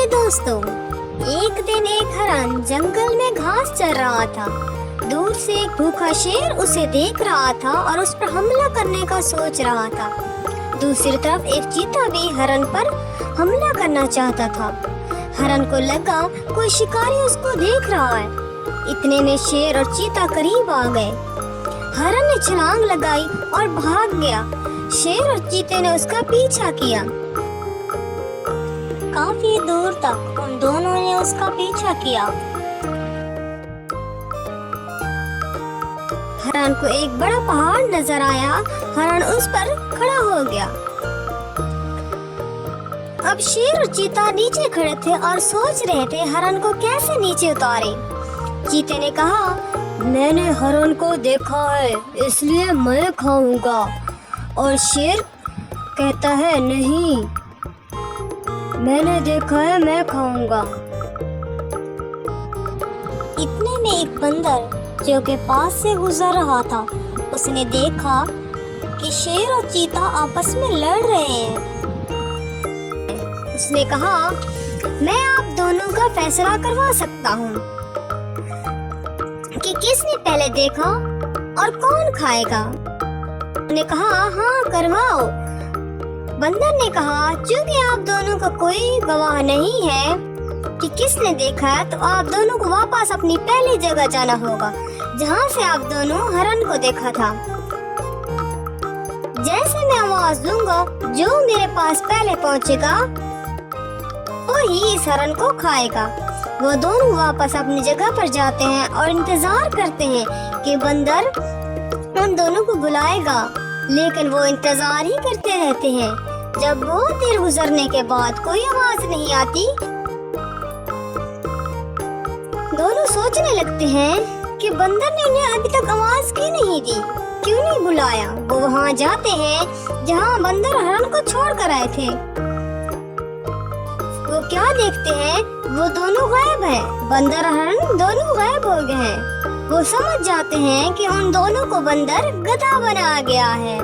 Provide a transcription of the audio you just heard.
नमस्ते दोस्तों। एक दिन एक हरन जंगल में घास चर रहा था। दूर से एक भूखा शेर उसे देख रहा था और उस पर हमला करने का सोच रहा था। दूसरी तरफ एक चीता भी हरन पर हमला करना चाहता था। हरन को लगा कोई शिकारी उसको देख रहा है। इतने में शेर और चीता करीब आ गए। हरन ने छलांग लगाई और भाग गया। शेर और चीते ने उसका पीछा किया। काफी दूर तक उन दोनों ने उसका पीछा किया। हरन को एक बड़ा पहाड़ नजर आया। हरन उस पर खड़ा हो गया। अब शेर और चीता नीचे खड़े थे और सोच रहे थे हरन को कैसे नीचे उतारे। चीते ने कहा, मैंने हरन को देखा है इसलिए मैं खाऊंगा। और शेर कहता है, नहीं, मैंने देखा है मैं खाऊंगा। इतने में एक बंदर जो के पास से गुजर रहा था, उसने देखा कि शेर और चीता आपस में लड़ रहे हैं। उसने कहा, मैं आप दोनों का फैसला करवा सकता हूँ कि किसने पहले देखा और कौन खाएगा। उसने कहा, हाँ करवाओ। बंदर ने कहा, चूंकि आप दोनों का कोई गवाह नहीं है कि किसने देखा है, तो आप दोनों को वापस अपनी पहली जगह जाना होगा जहाँ से आप दोनों हरन को देखा था। जैसे मैं आवाज दूंगा, जो मेरे पास पहले पहुँचेगा वो ही इस हरन को खाएगा। वो दोनों वापस अपनी जगह पर जाते हैं और इंतजार करते हैं कि बंदर उन दोनों को बुलाएगा, लेकिन वो इंतजार ही करते रहते हैं। जब बहुत देर गुजरने के बाद कोई आवाज नहीं आती, दोनों सोचने लगते हैं कि बंदर ने उन्हें अभी तक आवाज क्यों नहीं दी, क्यों नहीं बुलाया। वो वहाँ जाते हैं जहाँ बंदर हरन को छोड़ कर आए थे। वो क्या देखते हैं, वो दोनों गायब हैं। बंदर हरन दोनों गायब हो गए हैं। वो समझ जाते हैं कि उन दोनों को बंदर गधा बना गया है।